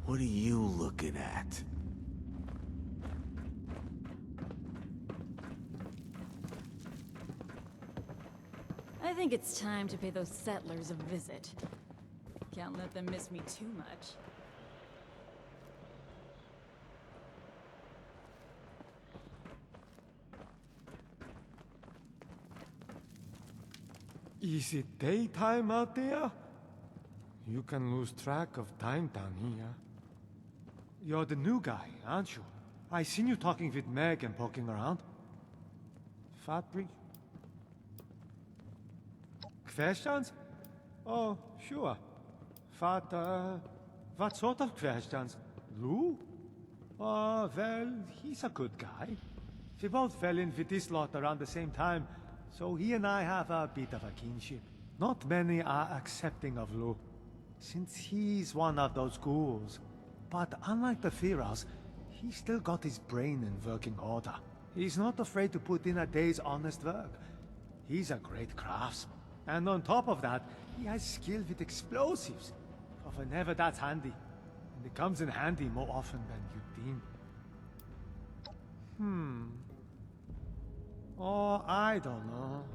What are you looking at? I think it's time to pay those settlers a visit. Can't let them miss me too much. Is it daytime out there? You can lose track of time down here. You're the new guy, aren't you? I seen you talking with Meg and poking around. Fabric? Questions? Oh, sure. What sort of questions? Lou? Oh, well, he's a good guy. We both fell in with this lot around the same time, so he and I have a bit of a kinship. Not many are accepting of Lou, since he's one of those ghouls. But unlike the Pharaohs, he's still got his brain in working order. He's not afraid to put in a day's honest work. He's a great craftsman. And on top of that, he has skill with explosives. But whenever that's handy. And it comes in handy more often than you'd think. Oh, I don't know.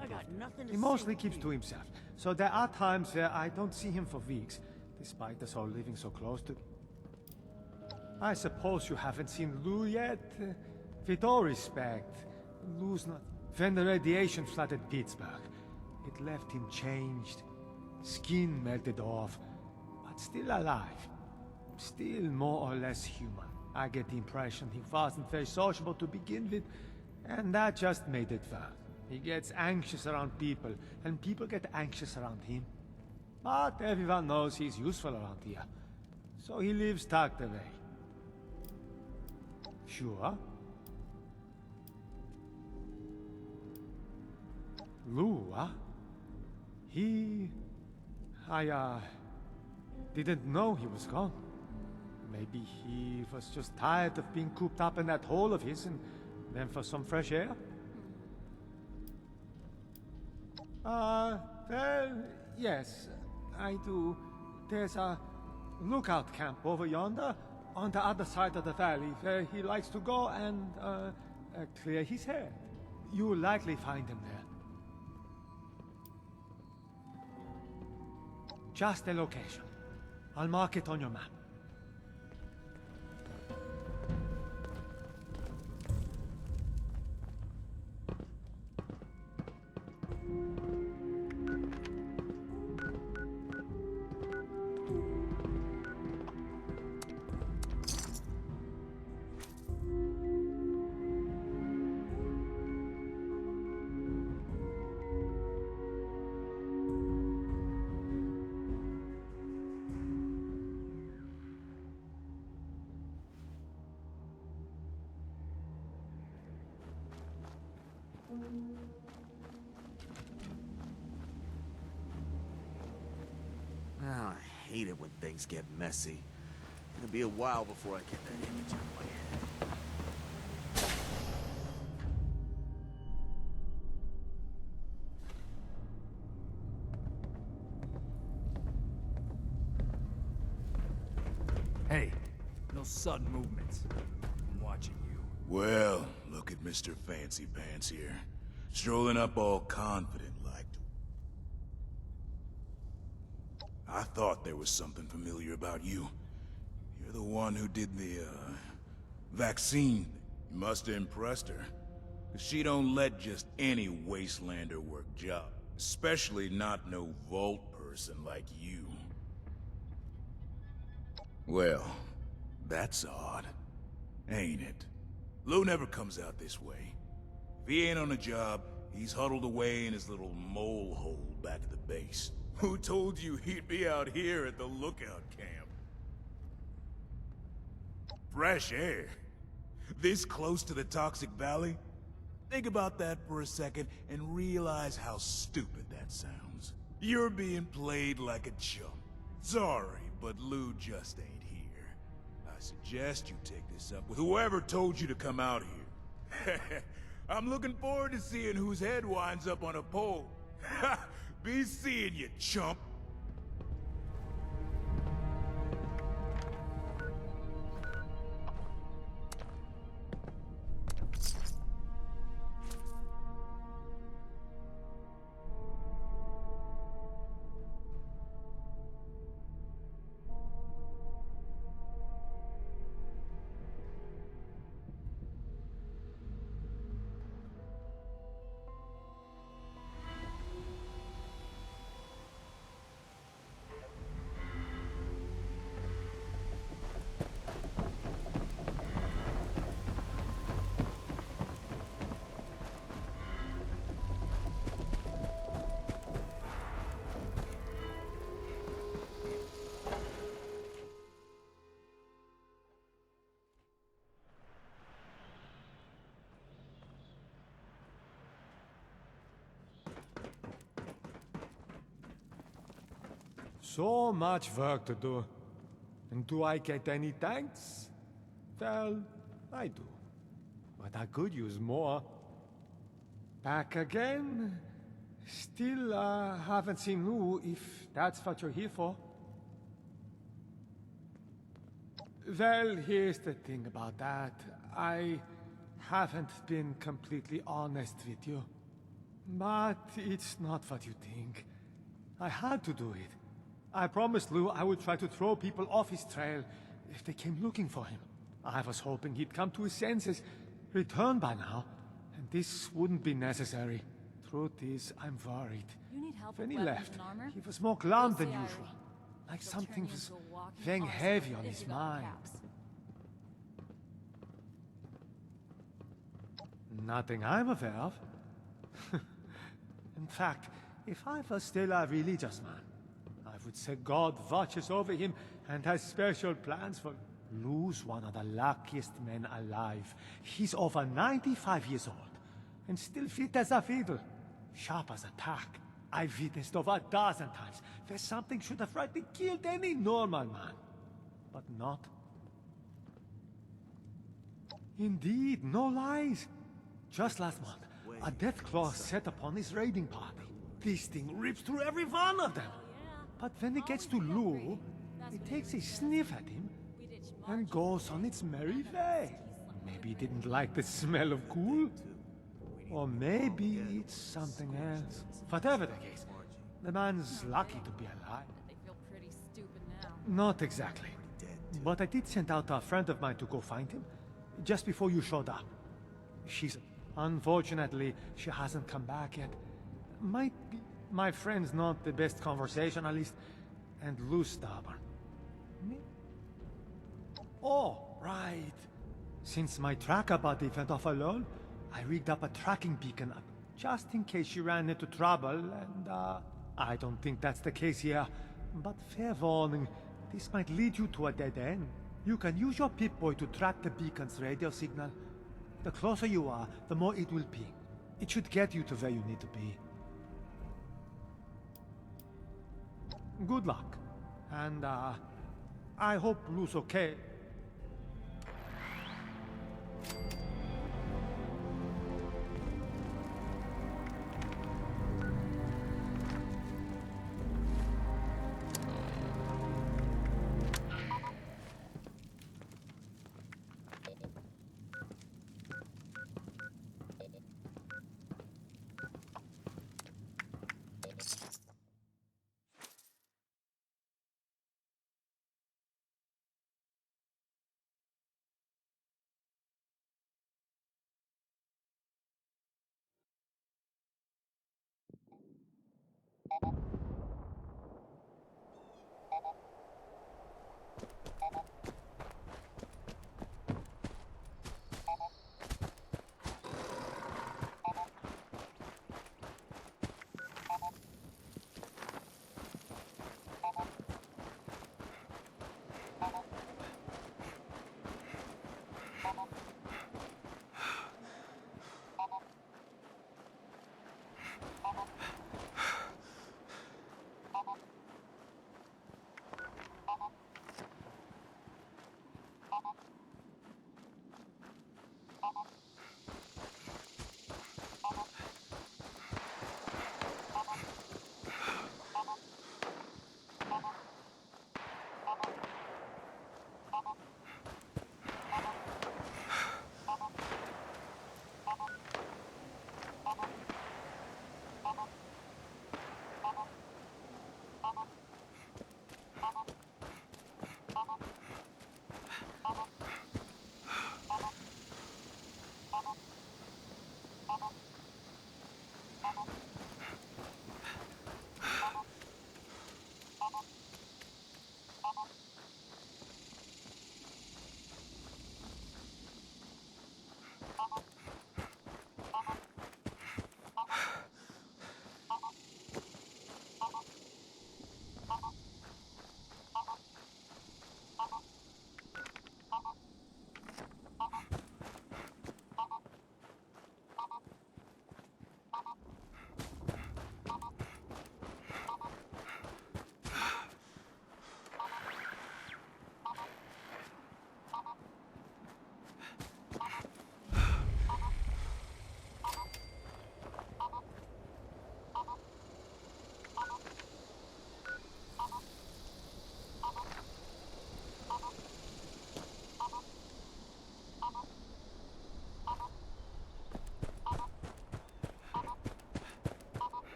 I got nothing to He mostly keeps to himself. So there are times where I don't see him for weeks, despite us all living so close to... I suppose you haven't seen Lou yet? With all respect, Lou's not... When the radiation flooded Pittsburgh, it left him changed. Skin melted off, but still alive. Still more or less human. I get the impression he wasn't very sociable to begin with, and that just made it worse. He gets anxious around people, and people get anxious around him. But everyone knows he's useful around here, so he lives tucked away. Sure. Lou, huh? I didn't know he was gone. Maybe he was just tired of being cooped up in that hole of his and went for some fresh air? Well, yes, I do. There's a lookout camp over yonder, on the other side of the valley, where he likes to go and, clear his head. You'll likely find him there. Just the location. I'll mark it on your map. Ah, I hate it when things get messy. It'll be a while before I get that image out of my head. Hey, no sudden movements. watching you. Well, look at Mr. Fancy Pants here. Strolling up all confident like. I thought there was something familiar about you. You're the one who did the, vaccine. You must have impressed her. 'Cause she don't let just any Wastelander work job. Especially not no vault person like you. Well, that's odd, ain't it? Lou never comes out this way. If he ain't on a job, he's huddled away in his little mole hole back at the base. Who told you he'd be out here at the lookout camp? Fresh air. This close to the Toxic Valley? Think about that for a second and realize how stupid that sounds. You're being played like a chump. Sorry, but Lou just ain't here. I suggest you take this up with whoever told you to come out here. I'm looking forward to seeing whose head winds up on a pole. Be seeing you, chump. So much work to do. And do I get any thanks? Well, I do. But I could use more. Back again? Still, haven't seen Lou, if that's what you're here for. Well, here's the thing about that. I haven't been completely honest with you. But it's not what you think. I had to do it. I promised Lou I would try to throw people off his trail if they came looking for him. I was hoping he'd come to his senses, return by now, and this wouldn't be necessary. Truth is, I'm worried. You need help When with he weapons left, and armor? he was more glum You'll than see I usual. Like She'll something turn you was into a walking weighing arsenal heavy on if his you got mind. caps. Nothing I'm aware of. In fact, if I was still a religious man, I would say God watches over him and has special plans for... Lou's one of the luckiest men alive. He's over 95 years old, and still fit as a fiddle. Sharp as a tack. I've witnessed over a dozen times where something should have rightly killed any normal man. But not. Indeed, no lies. Just last month, a death claw set upon his raiding party. This thing rips through every one of them. But when it gets to Lou, it takes a sniff at him and goes on its merry way. Maybe it didn't like the smell of cool. Or maybe it's something else. Whatever the case, the man's lucky to be alive. They feel pretty stupid now. Not exactly. But I did send out a friend of mine to go find him, just before you showed up. She's... Unfortunately, she hasn't come back yet. Might be... My friend's not the best conversationalist, and Lou's stubborn. Me? Oh, right. Since my tracker buddy went off alone, I rigged up a tracking beacon up, just in case she ran into trouble, and, I don't think that's the case here. But fair warning, this might lead you to a dead end. You can use your Pip-Boy to track the beacon's radio signal. The closer you are, the more it will ping. It should get you to where you need to be. Good luck. And, I hope Lou's okay.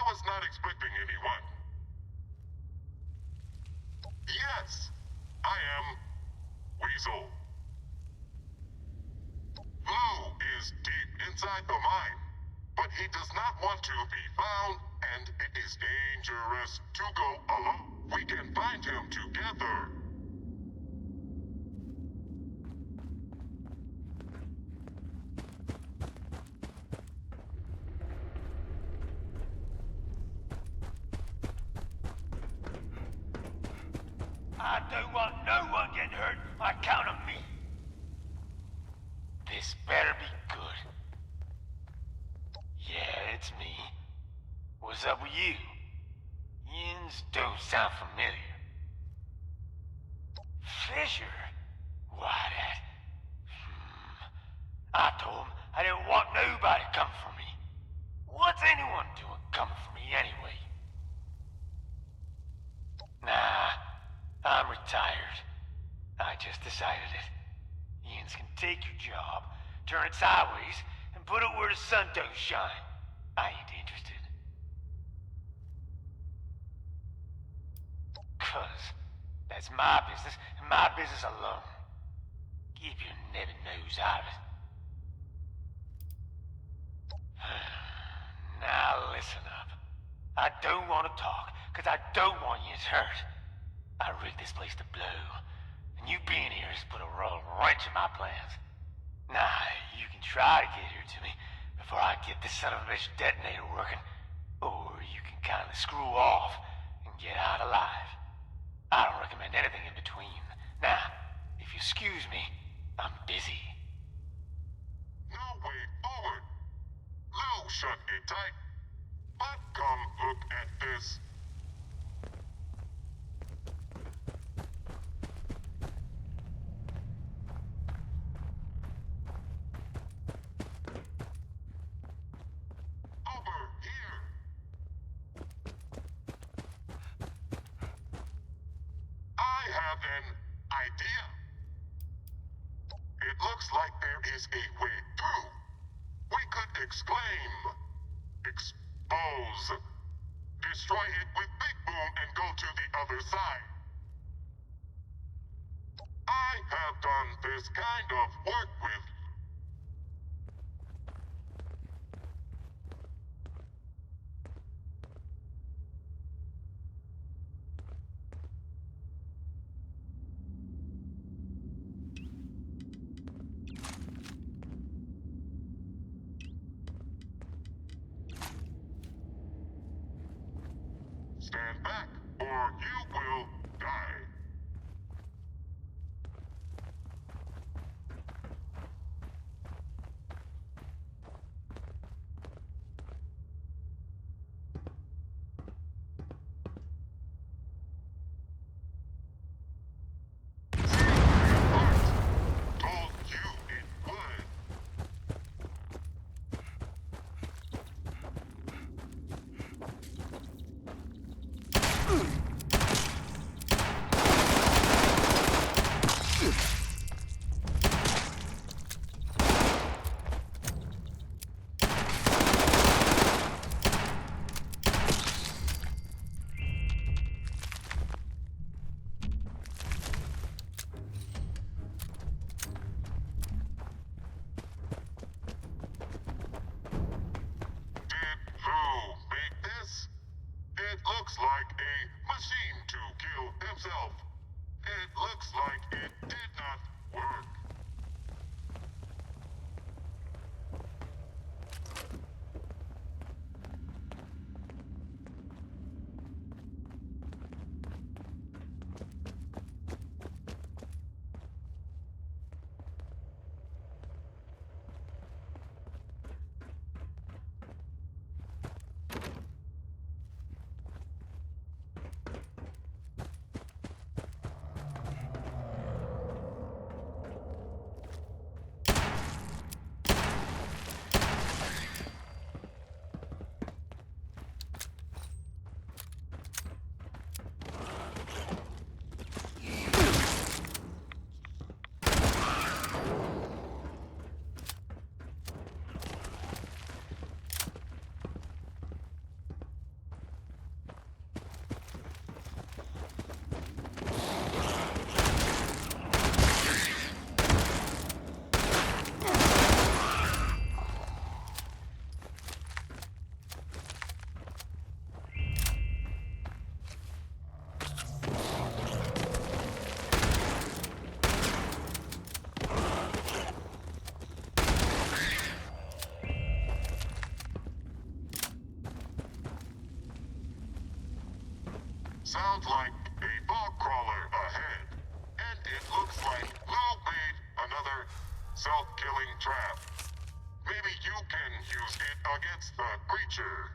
was not expecting anyone. Yes, I am Weasel. Blue is deep inside the mine, but he does not want to be found, and it is dangerous to go alone. We can find him together. I don't want no one getting hurt on account of me. This better be good. Yeah, it's me. What's up with you? Yins don't sound familiar. Fisher? Why that? I told him I didn't want nobody coming for me. What's anyone doing coming for me anyway? Nah, I'm retired. I just decided it. Yins can take your job, turn it sideways, and put it where the sun don't shine. I ain't interested. 'Cause that's my business, and my business alone. Keep your never nose out of it. Now listen up. I don't want to talk, 'cause I don't want you hurt. I rigged this place to blow, and you being here has put a royal wrench in my plans. Now, you can try to get here to me before I get this son of a bitch detonator working, or you can kindly screw off and get out alive. I don't recommend anything in between. Now, if you excuse me, I'm busy. No way forward. Lou shut it tight. But come look at this. Over here. I have an idea. It looks like there is a way through. We could exclaim, expose, destroy it with Big Boom and go to the other side. I have done this kind of work with Stand back, or you will die. Told you it would. Did who make this? It looks like a machine to kill himself. It looks like it did not work. Sounds like a bog crawler ahead. And it looks like Lou made another self-killing trap. Maybe you can use it against the creature.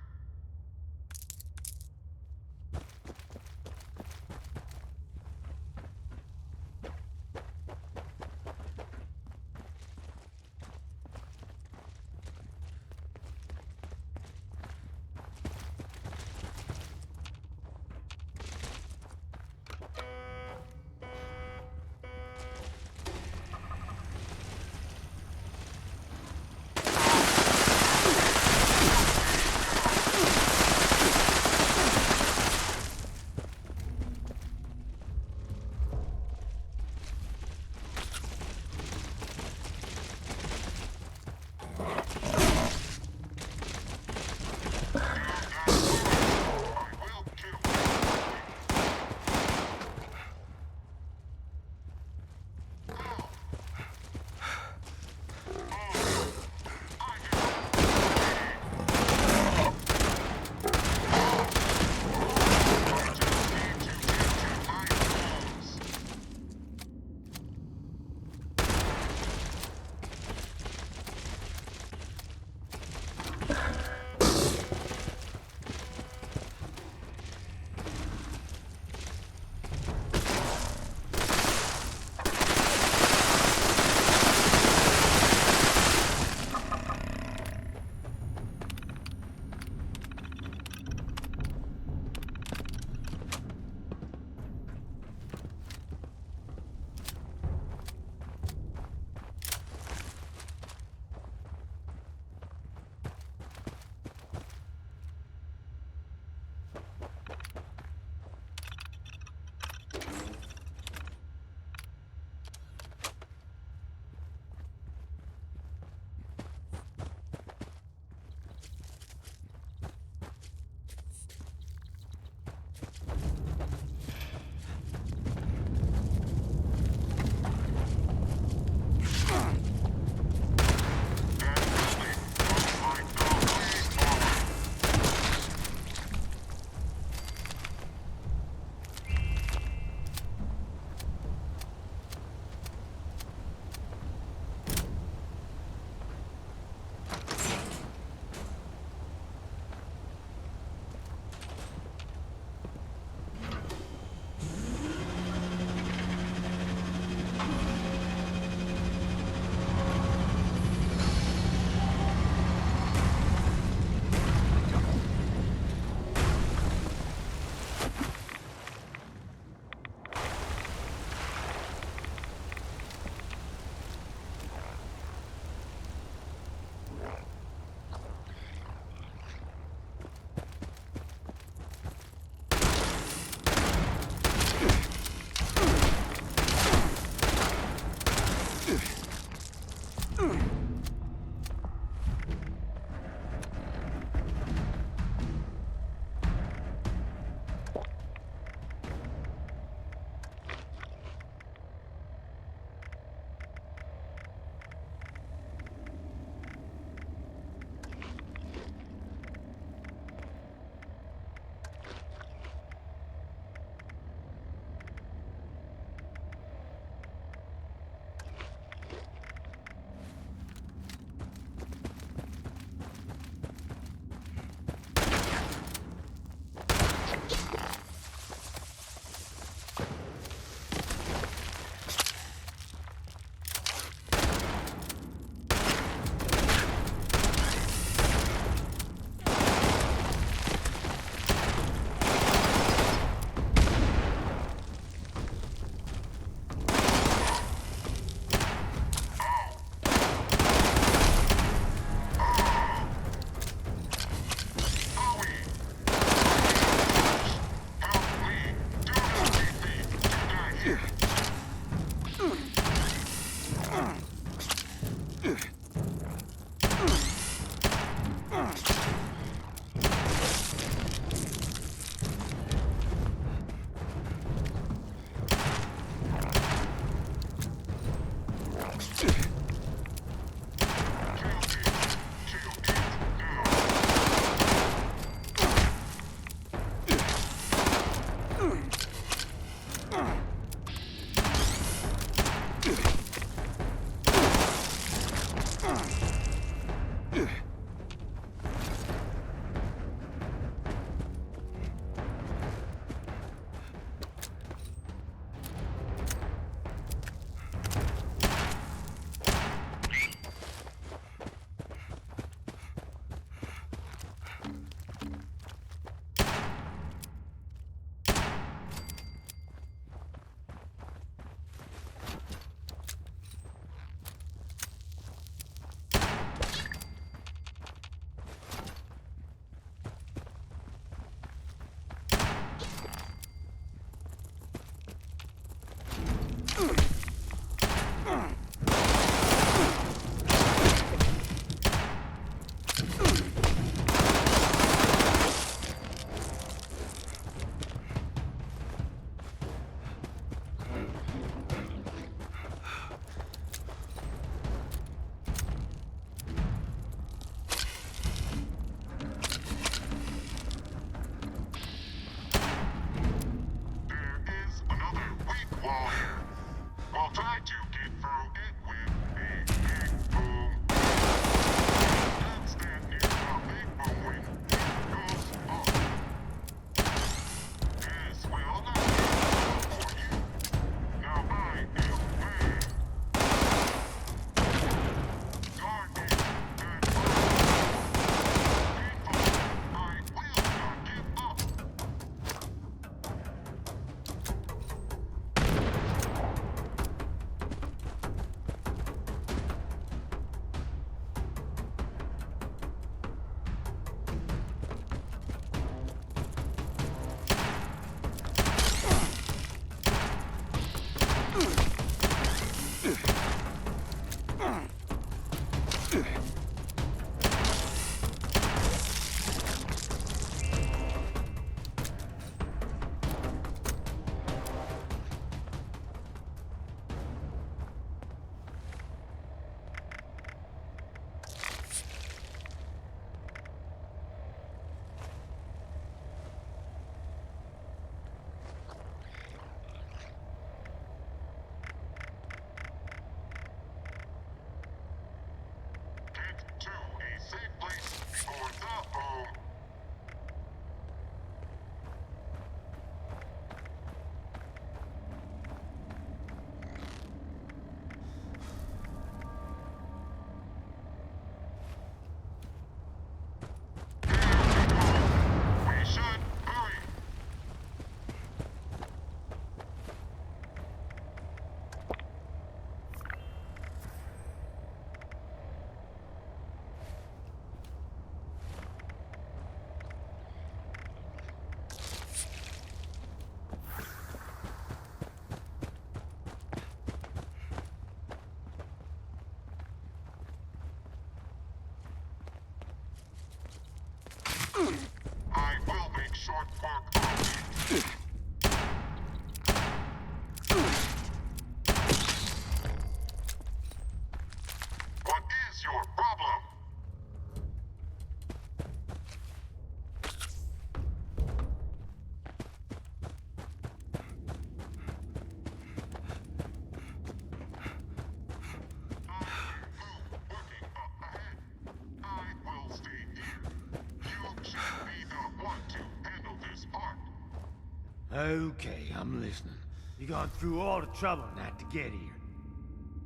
Okay, I'm listening. You gone through all the trouble and that to get here.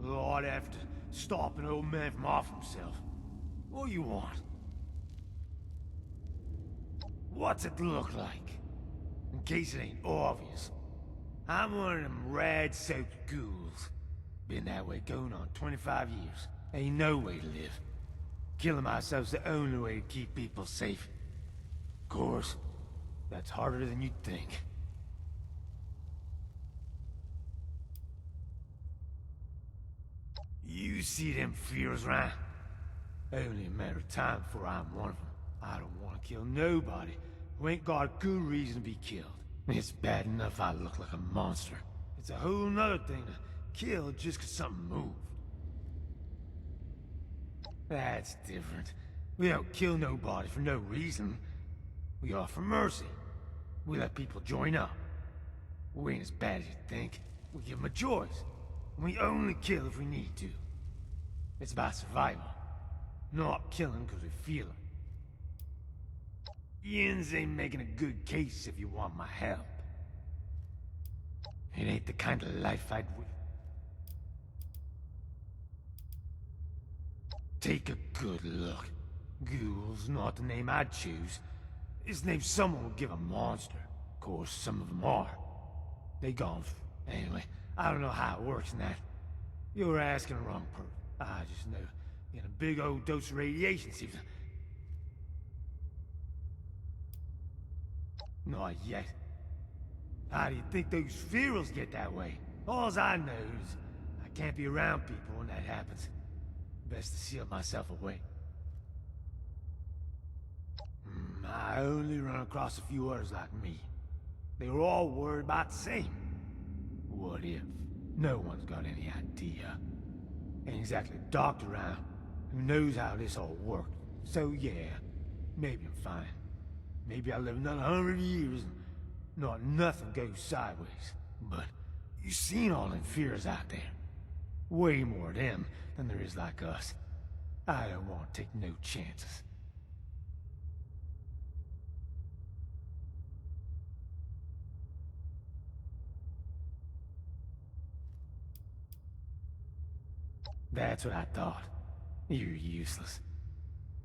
Lord, after stop an old man from off himself. What do you want? What's it look like? In case it ain't obvious. I'm one of them rad-soaked ghouls. Been that way going on 25 years. Ain't no way to live. Killing myself's the only way to keep people safe. Of course, that's harder than you'd think. You see them fears, right? Only a matter of time before I'm one of them. I don't want to kill nobody who ain't got a good reason to be killed. It's bad enough I look like a monster. It's a whole nother thing to kill just 'cause something moved. That's different. We don't kill nobody for no reason. We offer mercy. We let people join up. We ain't as bad as you think. We give them a choice. And we only kill if we need to. It's about survival. Not killing because we feel it. Yins ain't making a good case if you want my help. It ain't the kind of life I'd wish. Take a good look. Ghoul's not the name I'd choose. It's the name someone would give a monster. Of course, some of them are. They gone. Anyway, I don't know how it works in that. You're asking the wrong person. I just know getting a big old dose of radiation seems... Not yet. How do you think those ferals get that way? All I know is I can't be around people when that happens. Best to seal myself away. I only run across a few others like me. They were all worried about the same. What if? No one's got any idea. Ain't exactly a doctor around who knows how this all worked. So yeah, maybe I'm fine. Maybe I'll live another 100 years and not nothing goes sideways. But you seen all them fears out there. Way more of them than there is like us. I don't want to take no chances. That's what I thought. You're useless.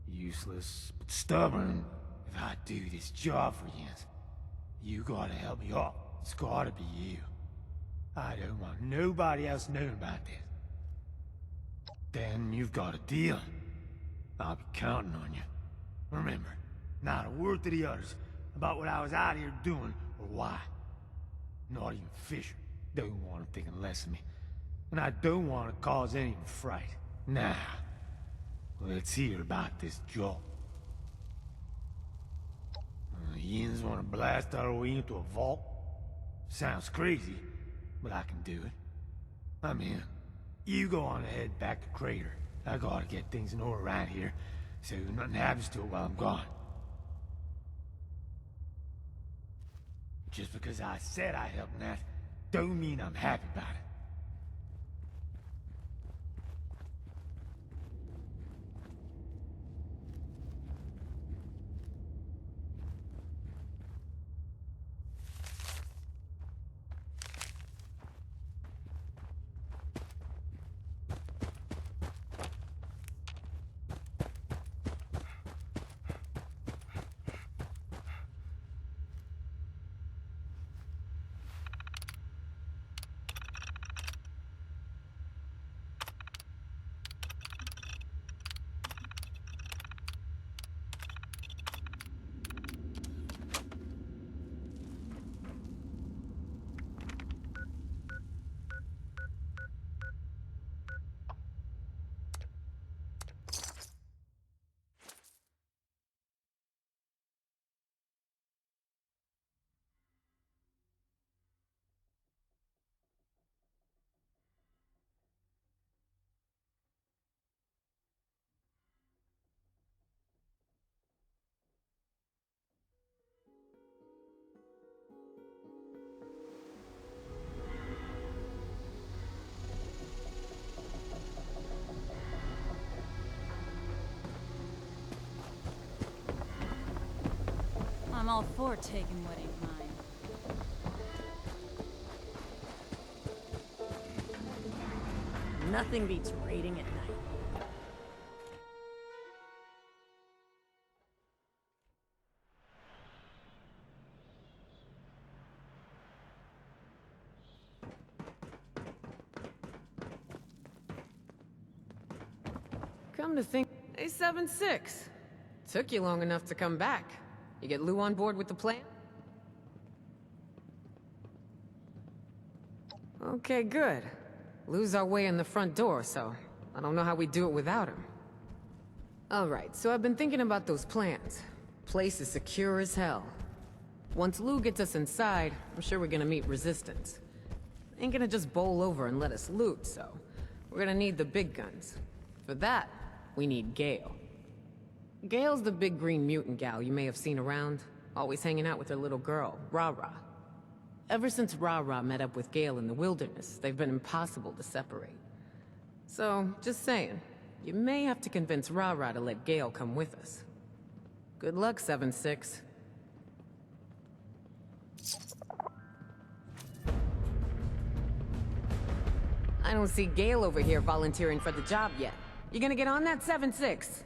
Useless, but stubborn. If I do this job for you gotta help me out. It's gotta be you. I don't want nobody else knowing about this. Then you've got a deal. I'll be counting on you. Remember, not a word to the others about what I was out here doing or why. Not even Fisher. Don't want him thinking less of me. And I don't want to cause any fright. Now, let's hear about this job. The Yins want to blast our way into a vault? Sounds crazy, but I can do it. I'm in. You go on ahead back to Crater. I gotta get things in order around here, so nothing happens to it while I'm gone. Just because I said I'd help Nat, don't mean I'm happy about it. I'm all for taking what ain't mine. Nothing beats raiding at night. Come to think, hey 7-6. Took you long enough to come back. You get Lou on board with the plan? Okay, good. Lou's our way in the front door, so I don't know how we do it without him. Alright, so I've been thinking about those plans. Place is secure as hell. Once Lou gets us inside, I'm sure we're gonna meet resistance. Ain't gonna just bowl over and let us loot, so we're gonna need the big guns. For that, we need Gale. Gale's the big green mutant gal you may have seen around, always hanging out with her little girl, Ra-Ra. Ever since Ra-Ra met up with Gale in the wilderness, they've been impossible to separate. So, just saying, you may have to convince Ra-Ra to let Gale come with us. Good luck, 7-6. I don't see Gale over here volunteering for the job yet. You gonna get on that, 7-6?